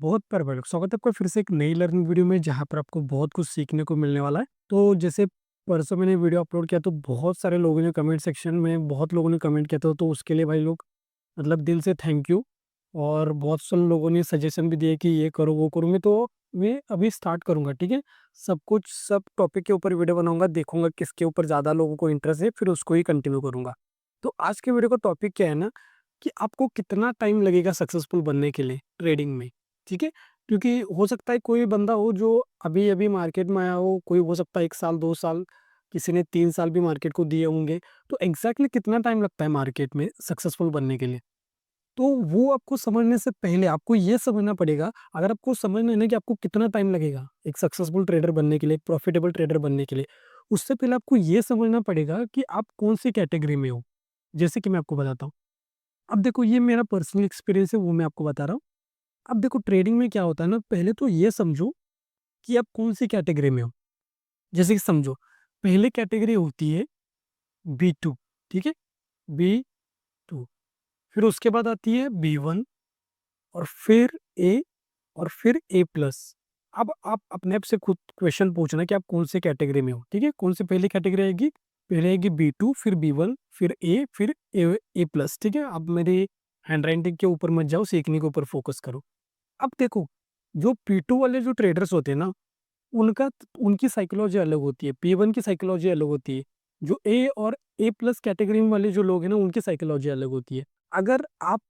बहुत परवल स्वागत है आपका फिर से एक नई लर्निंग वीडियो में जहाँ पर आपको बहुत कुछ सीखने को मिलने वाला है। तो जैसे परसों मैंने वीडियो अपलोड किया तो बहुत सारे लोगों ने कमेंट सेक्शन में बहुत लोगों ने कमेंट किया था, तो उसके लिए भाई लोग मतलब दिल से थैंक यू। और बहुत सारे लोगों ने सजेशन भी दिए कि ये करो वो करूँगी, तो मैं अभी स्टार्ट करूँगा, ठीक है। सब कुछ सब टॉपिक के ऊपर वीडियो बनाऊंगा, देखूंगा किसके ऊपर ज़्यादा लोगों को इंटरेस्ट है, फिर उसको ही कंटिन्यू करूंगा। तो आज के वीडियो का टॉपिक क्या है ना, कि आपको कितना टाइम लगेगा सक्सेसफुल बनने के लिए ट्रेडिंग में, ठीक है। क्योंकि हो सकता है कोई बंदा हो जो अभी अभी मार्केट में आया हो, कोई हो सकता है 1 साल 2 साल, किसी ने 3 साल भी मार्केट को दिए होंगे। तो एग्जैक्टली कितना टाइम लगता है मार्केट में सक्सेसफुल बनने के लिए, तो वो आपको समझने से पहले आपको ये समझना पड़ेगा। अगर आपको समझना है ना कि आपको कितना टाइम लगेगा एक सक्सेसफुल ट्रेडर बनने के लिए, प्रॉफिटेबल ट्रेडर बनने के लिए, उससे पहले आपको ये समझना पड़ेगा कि आप कौन सी कैटेगरी में हो। जैसे कि मैं आपको बताता हूँ, अब देखो ये मेरा पर्सनल एक्सपीरियंस है, वो मैं आपको बता रहा हूँ। अब देखो ट्रेडिंग में क्या होता है ना, पहले तो ये समझो कि आप कौन सी कैटेगरी में हो। जैसे कि समझो, पहले कैटेगरी होती है B2, ठीक है, B2। फिर उसके बाद आती है B1, और फिर ए, और फिर A+। अब आप अपने आप से खुद क्वेश्चन पूछना कि आप कौन से कैटेगरी में हो, ठीक है। कौन सी पहली कैटेगरी आएगी, पहले आएगी B2, फिर B1, फिर ए, फिर A+, ठीक है। अब मेरी हैंड राइटिंग के ऊपर मत जाओ, सीखने के ऊपर फोकस करो। अब देखो, जो P2 वाले जो ट्रेडर्स होते हैं ना, उनका उनकी साइकोलॉजी अलग होती है, P1 की साइकोलॉजी अलग होती है। जो ए और A+ कैटेगरी वाले जो लोग हैं ना, उनकी साइकोलॉजी अलग होती है। अगर आप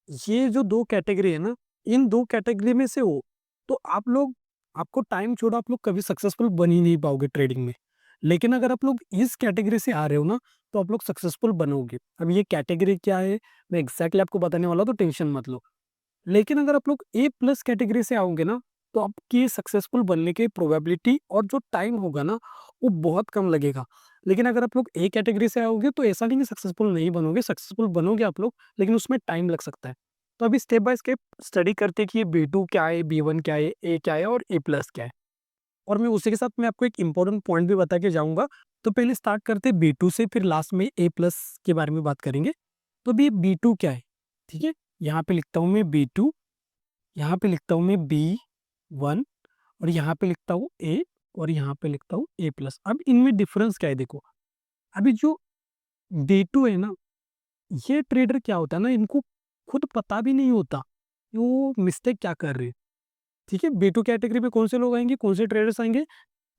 ये जो 2 कैटेगरी है ना, इन 2 कैटेगरी में से हो, तो आप लोग, आपको टाइम छोड़ो, आप लोग कभी सक्सेसफुल बन ही नहीं पाओगे ट्रेडिंग में। लेकिन अगर आप लोग इस कैटेगरी से आ रहे हो ना, तो आप लोग सक्सेसफुल बनोगे। अब ये कैटेगरी क्या है, मैं एग्ज़ैक्टली आपको बताने वाला हूँ, तो टेंशन मत लो। लेकिन अगर आप लोग A+ कैटेगरी से आओगे ना, तो आपकी सक्सेसफुल बनने की प्रोबेबिलिटी और जो टाइम होगा ना, वो बहुत कम लगेगा। लेकिन अगर आप लोग ए कैटेगरी से आओगे, तो ऐसा नहीं कि सक्सेसफुल नहीं बनोगे, सक्सेसफुल बनोगे आप लोग, लेकिन उसमें टाइम लग सकता है। तो अभी स्टेप बाय स्टेप स्टडी करते हैं कि ये B2 क्या है, B1 क्या है, ए क्या है और A+ क्या है। और मैं उसी के साथ मैं आपको एक इम्पोर्टेंट पॉइंट भी बता के जाऊँगा। तो पहले स्टार्ट करते हैं B2 से, फिर लास्ट में A+ के बारे में बात करेंगे। तो अभी B2 क्या है, ठीक है? यहाँ पे लिखता हूँ मैं B2, यहाँ पे लिखता हूँ मैं B1, और यहाँ पे लिखता हूँ A, और यहाँ पे लिखता हूँ A+। अब इनमें डिफरेंस क्या है देखो, अभी जो B2 है ना, ये ट्रेडर क्या होता है ना, इनको खुद पता भी नहीं होता कि वो मिस्टेक क्या कर रहे हैं, ठीक है। B2 कैटेगरी में कौन से लोग आएँगे, कौन से ट्रेडर्स आएँगे,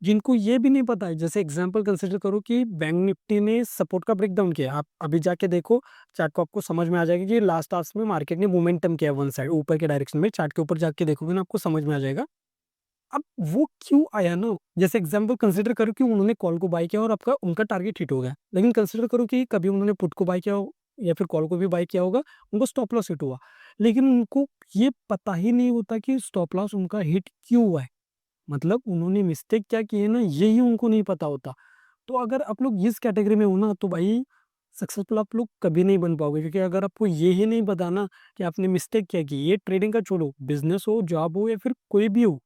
जिनको ये भी नहीं पता है। जैसे एग्जांपल कंसीडर करो कि बैंक निफ्टी ने सपोर्ट का ब्रेकडाउन किया, आप अभी जाके देखो चार्ट को, आपको समझ में आ जाएगा कि लास्ट आवर्स में मार्केट ने मोमेंटम किया वन साइड ऊपर के डायरेक्शन में। चार्ट के ऊपर जाके देखोगे ना, आपको समझ में आ जाएगा। अब वो क्यों आया ना, जैसे एग्जांपल कंसीडर करो कि उन्होंने कॉल को बाय किया और आपका उनका टारगेट हिट हो गया। लेकिन कंसीडर करो कि कभी उन्होंने पुट को बाय किया हो, या फिर कॉल को भी बाय किया होगा, उनको स्टॉप लॉस हिट हुआ। लेकिन उनको ये पता ही नहीं होता कि स्टॉप लॉस उनका हिट क्यों हुआ है। मतलब उन्होंने मिस्टेक क्या की है ना, यही उनको नहीं पता होता। तो अगर आप लोग इस कैटेगरी में हो ना, तो भाई सक्सेसफुल आप लोग कभी नहीं बन पाओगे। क्योंकि अगर आपको ये ही नहीं पता ना कि आपने मिस्टेक क्या की, ये ट्रेडिंग का छोड़ो, बिजनेस हो, जॉब हो, या फिर कोई भी हो,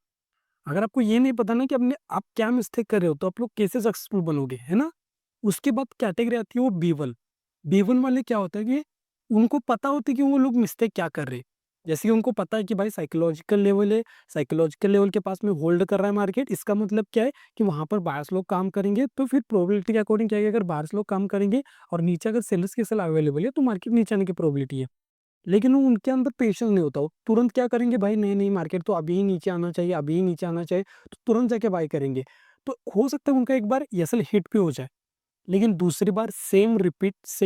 अगर आपको ये नहीं पता ना कि आपने आप क्या मिस्टेक कर रहे हो, तो आप लोग कैसे सक्सेसफुल बनोगे, है ना। उसके बाद कैटेगरी आती है वो B1। B1 वाले क्या होता है कि उनको पता होता है कि वो लोग मिस्टेक क्या कर रहे हैं। जैसे कि उनको पता है कि भाई साइकोलॉजिकल लेवल है, साइकोलॉजिकल लेवल के पास में होल्ड कर रहा है मार्केट। इसका मतलब क्या है कि वहाँ पर बायर्स लोग काम करेंगे, तो फिर प्रोबेबिलिटी के अकॉर्डिंग क्या है कि अगर बायर्स लोग काम करेंगे और नीचे अगर सेलर्स की सेल अवेलेबल है, तो मार्केट नीचे आने की प्रोबेबिलिटी है। लेकिन वो उनके अंदर पेशेंस नहीं होता, वो तुरंत क्या करेंगे, भाई नहीं नहीं मार्केट तो अभी ही नीचे आना चाहिए, अभी ही नीचे आना चाहिए, तो तुरंत जाके बाय करेंगे। तो हो सकता है उनका एक बार एसएल हिट भी हो जाए, लेकिन दूसरी बार सेम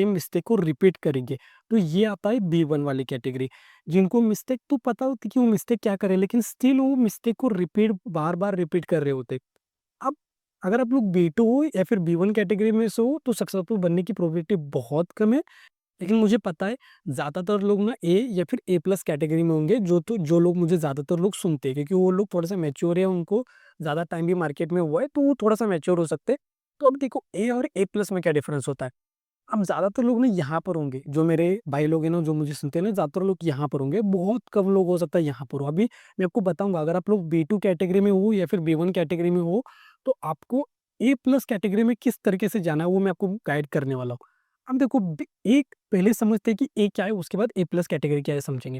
मिस्टेक को रिपीट करेंगे। तो ये आता है B1 वाली कैटेगरी, जिनको मिस्टेक तो पता होती कि वो मिस्टेक क्या करे, लेकिन स्टिल वो मिस्टेक को रिपीट बार बार रिपीट कर रहे होते। अब अगर आप लोग B2 हो या फिर B1 कैटेगरी में से हो, तो सक्सेसफुल बनने की प्रोबेबिलिटी बहुत कम है। लेकिन मुझे पता है ज़्यादातर लोग ना ए या फिर A+ कैटेगरी में होंगे, जो लोग मुझे ज़्यादातर लोग सुनते हैं, क्योंकि वो लोग थोड़ा-सा मैच्योर है, उनको ज़्यादा टाइम भी मार्केट में हुआ है, तो वो थोड़ा-सा मैच्योर हो सकते हैं। तो अब देखो ए और A+ में क्या डिफरेंस होता है। अब ज़्यादातर लोग ना यहाँ पर होंगे, जो मेरे भाई लोग हैं ना, जो मुझे सुनते हैं ना, ज़्यादातर लोग यहाँ पर होंगे, बहुत कम लोग हो सकता है यहाँ पर हो। अभी मैं आपको बताऊँगा, अगर आप लोग B2 कैटेगरी में हो या फिर B1 कैटेगरी में हो, तो आपको A+ कैटेगरी में किस तरीके से जाना है, वो मैं आपको गाइड करने वाला हूँ। अब देखो एक पहले समझते हैं कि ए क्या है, उसके बाद A+ कैटेगरी क्या है समझेंगे।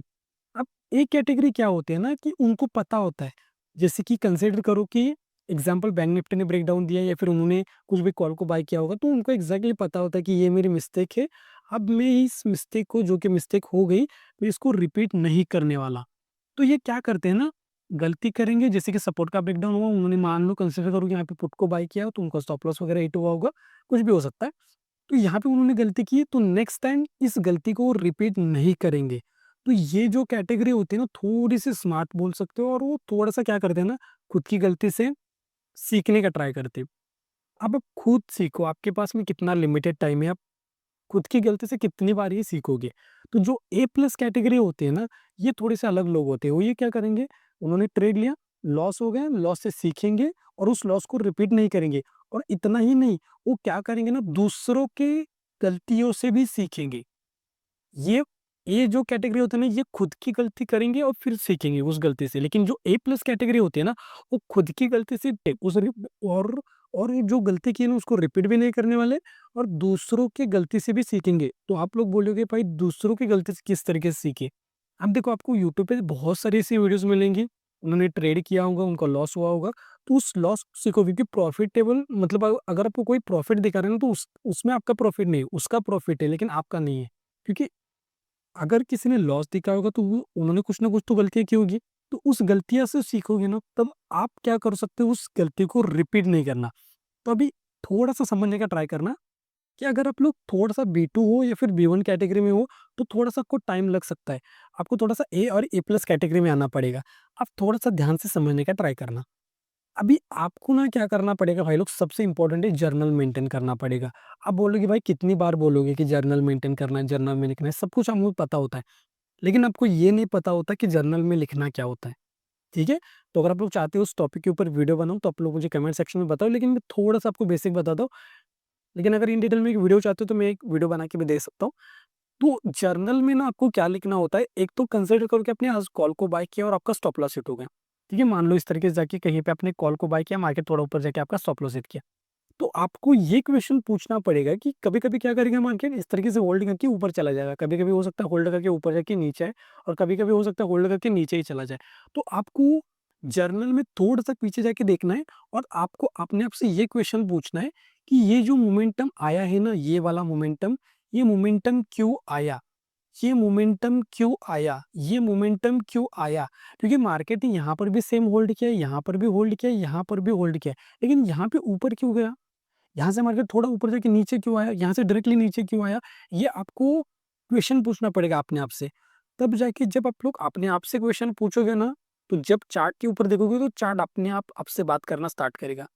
अब एक कैटेगरी क्या होती है ना कि उनको पता होता है, जैसे कि कंसिडर करो कि एग्जांपल बैंक निफ्टी ने ब्रेकडाउन दिया या फिर उन्होंने कुछ भी कॉल को बाय किया होगा, तो उनको एग्जैक्टली पता होता है कि ये मेरी मिस्टेक है। अब मैं इस मिस्टेक को, जो कि मिस्टेक हो गई, मैं इसको रिपीट नहीं करने वाला। तो ये क्या करते हैं ना, गलती करेंगे, जैसे कि सपोर्ट का ब्रेकडाउन हुआ, उन्होंने मान लो कंसिडर करो कि यहाँ पे पुट को बाय किया, तो उनका स्टॉप लॉस वगैरह हिट हुआ होगा, कुछ भी हो सकता है। तो यहाँ पे उन्होंने गलती की, तो नेक्स्ट टाइम इस गलती को रिपीट नहीं करेंगे। तो ये जो कैटेगरी होती है ना, थोड़ी सी स्मार्ट बोल सकते हो, और वो थोड़ा सा क्या करते हैं ना, खुद की गलती से सीखने का ट्राई करते हैं। अब आप खुद सीखो, आपके पास में कितना लिमिटेड टाइम है, आप खुद की गलती से कितनी बार ये सीखोगे। तो जो ए प्लस कैटेगरी होती है ना, ये थोड़े से अलग लोग होते हैं। वो ये क्या करेंगे, उन्होंने ट्रेड लिया, लॉस हो गया, लॉस से सीखेंगे और उस लॉस को रिपीट नहीं करेंगे। और इतना ही नहीं, वो क्या करेंगे ना, दूसरों के गलतियों से भी सीखेंगे। ये ये जो कैटेगरी होती है ना, ये खुद की गलती करेंगे और फिर सीखेंगे उस गलती से। लेकिन जो ए प्लस कैटेगरी होती है ना, वो खुद की गलती से उस और ये जो गलती की है ना, उसको रिपीट भी नहीं करने वाले, और दूसरों की गलती से भी सीखेंगे। तो आप लोग बोलोगे भाई दूसरों की गलती से किस तरीके से सीखे? अब देखो, आपको यूट्यूब पे बहुत सारी ऐसी वीडियोस मिलेंगी, उन्होंने ट्रेड किया होगा, उनका लॉस हुआ होगा, तो उस लॉस को सीखो, क्योंकि प्रॉफिटेबल मतलब अगर आपको कोई प्रॉफिट दिखा रहे हैं ना, तो उसमें आपका प्रॉफिट नहीं है, उसका प्रॉफिट है, लेकिन आपका नहीं है। क्योंकि अगर किसी ने लॉस दिखाया होगा, तो वो उन्होंने कुछ ना कुछ तो गलतियाँ की होगी। तो उस गलतियाँ से सीखोगे ना, तब आप क्या कर सकते हो, उस गलती को रिपीट नहीं करना। तो अभी थोड़ा-सा समझने का ट्राई करना कि अगर आप लोग थोड़ा-सा बी2 हो या फिर बी1 कैटेगरी में हो, तो थोड़ा-सा आपको टाइम लग सकता है। आपको थोड़ा-सा ए और ए प्लस कैटेगरी में आना पड़ेगा। आप थोड़ा-सा ध्यान से समझने का ट्राई करना। अभी आपको ना क्या करना पड़ेगा भाई लोग, सबसे इम्पोर्टेंट है जर्नल मेंटेन करना पड़ेगा। आप बोलोगे भाई कितनी बार बोलोगे कि जर्नल मेंटेन करना है, जर्नल में लिखना है, सब कुछ हमको पता होता है। लेकिन आपको ये नहीं पता होता कि जर्नल में लिखना क्या होता है, ठीक है? तो अगर आप लोग चाहते हो उस टॉपिक के ऊपर वीडियो बनाऊँ, तो आप लोग मुझे कमेंट सेक्शन में बताओ, लेकिन मैं थोड़ा-सा आपको बेसिक बताता हूँ। लेकिन अगर इन डिटेल में एक वीडियो चाहते हो, तो मैं एक वीडियो बना के भी दे सकता हूँ। तो जर्नल में ना आपको क्या लिखना होता है, एक तो कंसिडर करो कि आपने आज कॉल को बाय किया और आपका स्टॉप लॉस हिट हो गया, ठीक है? मान लो इस तरीके से जाके कहीं पे आपने कॉल को बाय किया, मार्केट थोड़ा ऊपर जाके आपका स्टॉप लॉस हिट किया। तो आपको ये क्वेश्चन पूछना पड़ेगा कि कभी-कभी क्या करेगा मार्केट, इस तरीके से होल्ड करके ऊपर चला जाएगा। कभी-कभी हो सकता है होल्ड करके ऊपर जाके नीचे आए, और कभी-कभी हो सकता है होल्ड करके नीचे ही चला जाए। तो आपको जर्नल में थोड़ा-सा पीछे जाके देखना है, और आपको अपने आप से ये क्वेश्चन पूछना है कि ये जो मोमेंटम आया है ना, ये वाला मोमेंटम, ये मोमेंटम क्यों आया? ये मोमेंटम क्यों आया? ये मोमेंटम क्यों आया? क्योंकि मार्केट ने यहाँ पर भी सेम होल्ड किया है, यहाँ पर भी होल्ड किया है, यहाँ पर भी होल्ड किया है, लेकिन यहाँ पे ऊपर क्यों गया? यहाँ से मार्केट थोड़ा ऊपर जाके नीचे क्यों आया? यहाँ से डायरेक्टली नीचे क्यों आया? ये आपको क्वेश्चन पूछना पड़ेगा अपने आप से। तब जाके जब आप लोग अपने आप से क्वेश्चन पूछोगे ना, तो जब चार्ट के ऊपर देखोगे, तो चार्ट अपने आप आपसे बात करना स्टार्ट करेगा।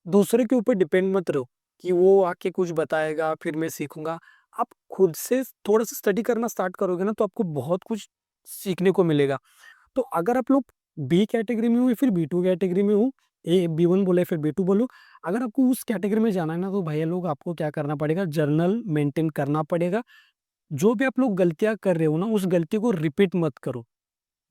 दूसरे के ऊपर डिपेंड मत रहो कि वो आके कुछ बताएगा फिर मैं सीखूँगा। आप खुद से थोड़ा-सा स्टडी करना स्टार्ट करोगे ना, तो आपको बहुत कुछ सीखने को मिलेगा। तो अगर आप लोग बी कैटेगरी में हो या फिर बी2 कैटेगरी में हो, ए बी1 बोले फिर बी2 बोलो, अगर आपको उस कैटेगरी में जाना है ना, तो भैया लोग आपको क्या करना पड़ेगा, जर्नल मेंटेन करना पड़ेगा। जो भी आप लोग गलतियाँ कर रहे हो ना, उस गलती को रिपीट मत करो।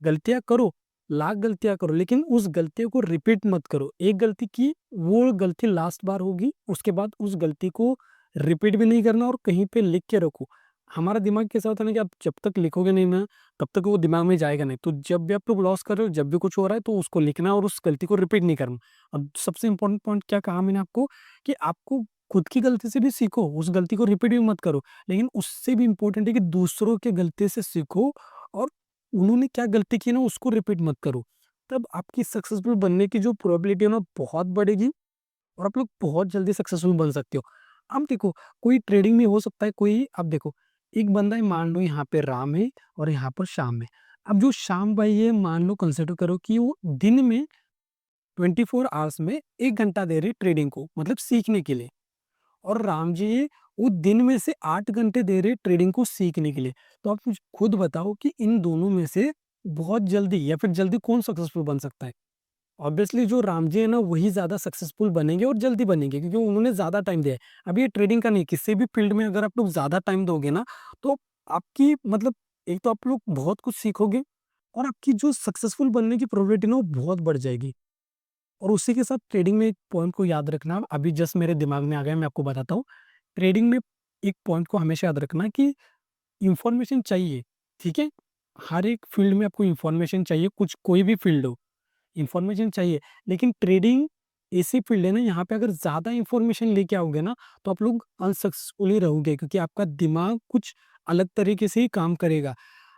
गलतियाँ करो, लाख गलतियाँ करो, लेकिन उस गलतियों को रिपीट मत करो। एक गलती की, वो गलती लास्ट बार होगी, उसके बाद उस गलती को रिपीट भी नहीं करना, और कहीं पे लिख के रखो। हमारा दिमाग कैसा होता है ना कि आप जब तक लिखोगे नहीं ना, तब तक वो दिमाग में जाएगा नहीं। तो जब भी आप लोग लॉस कर रहे हो, जब भी कुछ हो रहा है, तो उसको लिखना और उस गलती को रिपीट नहीं करना। और सबसे इम्पोर्टेंट पॉइंट क्या कहा मैंने आपको, कि आपको खुद की गलती से भी सीखो, उस गलती को रिपीट भी मत करो। लेकिन उससे भी इम्पोर्टेंट है कि दूसरों के गलती से सीखो, और उन्होंने क्या गलती की ना, उसको रिपीट मत करो। तब आपकी सक्सेसफुल बनने की जो प्रोबेबिलिटी है ना, बहुत बढ़ेगी, और आप लोग बहुत जल्दी सक्सेसफुल बन सकते हो। अब देखो, कोई ट्रेडिंग में हो सकता है, कोई अब देखो, एक बंदा है, मान लो यहाँ पे राम है और यहाँ पर श्याम है। अब जो श्याम भाई है, मान लो कंसिडर करो कि वो दिन में 24 आवर्स में 1 घंटा दे रहे ट्रेडिंग को, मतलब सीखने के लिए। और राम जी वो दिन में से 8 घंटे दे रहे ट्रेडिंग को सीखने के लिए। तो आप मुझे खुद बताओ कि इन दोनों में से बहुत जल्दी या फिर जल्दी कौन सक्सेसफुल बन सकता है? ऑब्वियसली जो राम जी है ना, वही ज़्यादा सक्सेसफुल बनेंगे और जल्दी बनेंगे, क्योंकि उन्होंने ज़्यादा टाइम दिया है। अब ये ट्रेडिंग का नहीं, किसी भी फील्ड में अगर आप लोग ज़्यादा टाइम दोगे ना, तो आपकी मतलब एक तो आप लोग बहुत कुछ सीखोगे, और आपकी जो सक्सेसफुल बनने की प्रोबेबिलिटी ना, वो बहुत बढ़ जाएगी। और उसी के साथ ट्रेडिंग में एक पॉइंट को याद रखना, अभी जस्ट मेरे दिमाग में आ गया, मैं आपको बताता हूँ। ट्रेडिंग में एक पॉइंट को हमेशा याद रखना कि इंफॉर्मेशन चाहिए, ठीक है? हर एक फील्ड में आपको इन्फॉर्मेशन चाहिए, कुछ कोई भी फील्ड हो, इन्फॉर्मेशन चाहिए। लेकिन ट्रेडिंग ऐसी फील्ड है ना, यहाँ पे अगर ज़्यादा इन्फॉर्मेशन लेके आओगे ना, तो आप लोग अनसक्सेसफुल ही रहोगे, क्योंकि आपका दिमाग कुछ अलग तरीके से ही काम करेगा।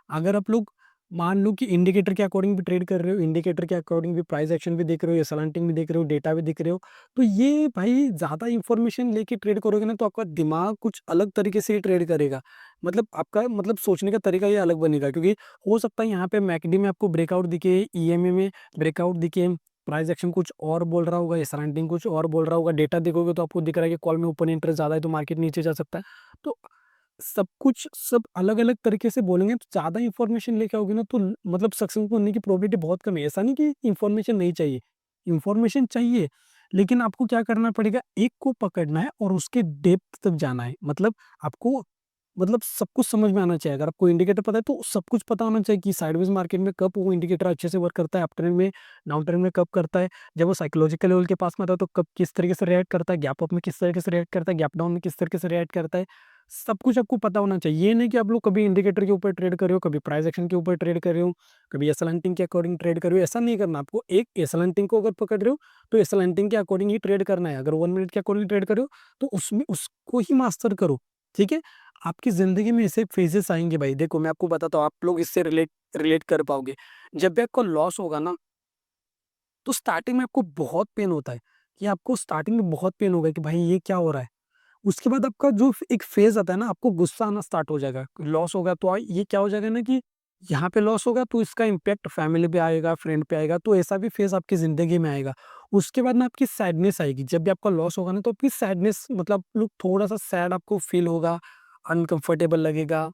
अगर आप लोग मान लो कि इंडिकेटर के अकॉर्डिंग भी ट्रेड कर रहे हो, इंडिकेटर के अकॉर्डिंग भी प्राइस एक्शन भी देख रहे हो, सलांटिंग भी देख रहे हो, डेटा भी देख रहे हो, तो ये भाई ज़्यादा इन्फॉर्मेशन लेके ट्रेड करोगे ना, तो आपका दिमाग कुछ अलग तरीके से ही ट्रेड करेगा। मतलब आपका मतलब सोचने का तरीका ये अलग बनेगा, क्योंकि हो सकता है यहाँ पे मैकडी में आपको ब्रेकआउट दिखे, ईएमए में ब्रेकआउट दिखे, प्राइस एक्शन कुछ और बोल रहा होगा, सराउंडिंग कुछ और बोल रहा होगा, डेटा देखोगे तो आपको दिख रहा है कि कॉल में ओपन इंटरेस्ट ज़्यादा है तो मार्केट नीचे जा सकता है। तो सब कुछ सब अलग-अलग तरीके से बोलेंगे, तो ज़्यादा इन्फॉर्मेशन लेके आओगे ना, तो मतलब सक्सेसफुल होने की प्रोबेबिलिटी बहुत कम है। ऐसा नहीं कि इन्फॉर्मेशन नहीं चाहिए, इन्फॉर्मेशन चाहिए, लेकिन आपको क्या करना पड़ेगा, एक को पकड़ना है और उसके डेप्थ तक जाना है। मतलब आपको मतलब सब कुछ समझ में आना चाहिए। अगर आपको इंडिकेटर पता है तो सब कुछ पता होना चाहिए कि साइडवेज मार्केट में कब वो इंडिकेटर अच्छे से वर्क करता है, अप ट्रेंड में, डाउन ट्रेंड में कब करता है, जब वो साइकोलॉजिकल लेवल के पास में आता है तो कब किस तरीके से रिएक्ट करता है, गैप अप में किस तरीके से रिएक्ट करता है, गैप डाउन में किस तरीके से रिएक्ट करता है। सब कुछ आपको पता होना चाहिए। ये नहीं कि आप लोग कभी इंडिकेटर के ऊपर ट्रेड कर रहे हो, कभी प्राइस एक्शन के ऊपर ट्रेड कर रहे हो, कभी एसएल के अकॉर्डिंग ट्रेड कर रहे हो। ऐसा नहीं करना आपको। एक एसएल को अगर पकड़ रहे हो तो एसएल के अकॉर्डिंग ही ट्रेड करना है। अगर 1 मिनट के अकॉर्डिंग ट्रेड कर रहे हो तो उसमें उसको ही मास्टर करो। ठीक है? आपकी ज़िंदगी में ऐसे फेजेस आएँगे भाई। देखो मैं आपको बताता हूँ, आप लोग इससे रिलेट रिलेट कर पाओगे। जब भी आपको लॉस होगा ना, तो स्टार्टिंग में आपको बहुत पेन होता है, कि आपको स्टार्टिंग में बहुत पेन होगा कि भाई ये क्या हो रहा है? उसके बाद आपका जो एक फेज़ आता है ना, आपको गुस्सा आना स्टार्ट हो जाएगा। लॉस होगा तो ये क्या हो जाएगा ना कि यहाँ पे लॉस होगा तो इसका इम्पैक्ट फैमिली पे आएगा, फ्रेंड पे आएगा, तो ऐसा भी फेज़ आपकी ज़िंदगी में आएगा। उसके बाद ना आपकी सैडनेस आएगी। जब भी आपका लॉस होगा ना, तो आपकी सैडनेस मतलब लोग थोड़ा-सा सैड आपको फ़ील होगा, अनकंफर्टेबल लगेगा।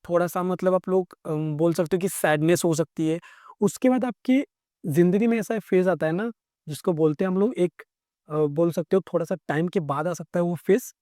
थोड़ा-सा मतलब आप लोग बोल सकते हो कि सैडनेस हो सकती है। उसके बाद आपकी ज़िंदगी में ऐसा फ़ेज़ आता है ना, जिसको बोलते हैं हम लोग एक बोल सकते हो थोड़ा-सा टाइम के बाद आ सकता है वो फ़ेज़,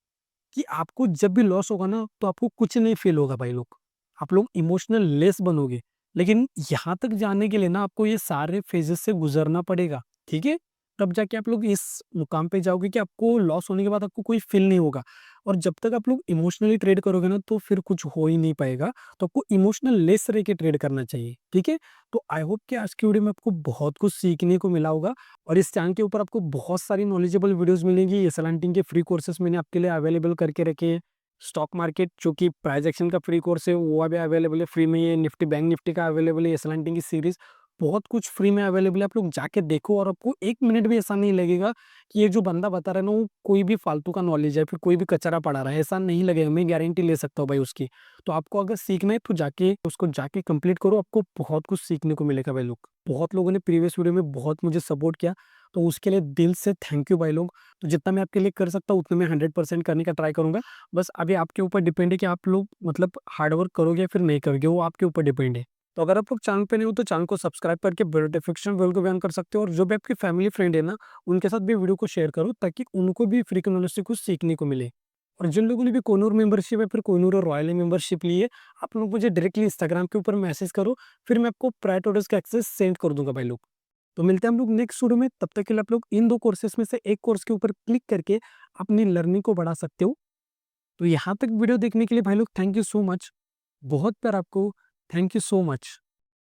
कि आपको जब भी लॉस होगा ना, तो आपको कुछ नहीं फ़ील होगा भाई लोग। आप लोग इमोशनल लेस बनोगे। लेकिन यहाँ तक जाने के लिए ना आपको ये सारे फ़ेज़ेज़ से गुज़रना पड़ेगा, ठीक है? तब जाके आप लोग इस मुकाम पे जाओगे कि आपको लॉस होने के बाद आपको कोई फ़ील नहीं होगा। और जब तक आप लोग इमोशनली ट्रेड करोगे ना, तो फिर कुछ हो ही नहीं पाएगा। तो आपको इमोशनल लेस रह के ट्रेड करना चाहिए, ठीक है? तो आई होप कि आज की वीडियो में आपको बहुत कुछ सीखने को मिला होगा। और इस चैनल के ऊपर आपको बहुत सारी नॉलेजेबल वीडियोस मिलेंगी। एस एल के फ्री कोर्सेस मैंने आपके लिए अवेलेबल करके रखे हैं। स्टॉक मार्केट जो कि प्राइस एक्शन का फ्री कोर्स है वो अभी अवेलेबल है फ्री में। ये निफ्टी बैंक निफ्टी का अवेलेबल है। एस एल की सीरीज बहुत कुछ फ्री में अवेलेबल है। आप लोग जाके देखो और आपको एक मिनट भी ऐसा नहीं लगेगा कि ये जो बंदा बता रहा है ना वो कोई भी फालतू का नॉलेज है, फिर कोई भी कचरा पढ़ा रहा है, ऐसा नहीं लगेगा। मैं गारंटी ले सकता हूँ भाई उसकी। तो आपको अगर सीखना है तो जाके उसको जाके कंप्लीट करो, आपको बहुत कुछ सीखने को मिलेगा भाई लोग। बहुत लोगों ने प्रीवियस वीडियो में बहुत मुझे सपोर्ट किया, तो उसके लिए दिल से थैंक यू भाई लोग। तो जितना मैं आपके लिए कर सकता हूँ उतना मैं 100% करने का ट्राई करूँगा। बस अभी आपके ऊपर डिपेंड है कि आप लोग मतलब हार्ड वर्क करोगे या फिर नहीं करोगे, वो आपके ऊपर डिपेंड है। तो अगर आप लोग चैनल पे नए हो तो चैनल को सब्सक्राइब करके बेल नोटिफिकेशन बेल को भी ऑन कर सकते हो, और जो भी आपकी फैमिली फ्रेंड है ना, उनके साथ भी वीडियो को शेयर करो ताकि उनको भी फ्री की नॉलेज से कुछ सीखने को मिले। और जिन लोगों ने भी कोहिनूर मेंबरशिप या फिर कोहिनूर और रॉयल मेंबरशिप ली है, आप लोग मुझे डायरेक्टली इंस्टाग्राम के ऊपर मैसेज करो, फिर मैं आपको प्राइवेट ऑर्डर्स का एक्सेस सेंड कर दूंगा भाई लोग। तो मिलते हैं हम लोग नेक्स्ट वीडियो में। तब तक के लिए आप लोग इन 2 कोर्सेस में से एक कोर्स के ऊपर क्लिक करके अपनी लर्निंग को बढ़ा सकते हो। तो यहाँ तक वीडियो देखने के लिए भाई लोग थैंक यू सो मच। बहुत प्यार आपको। Thank you so much.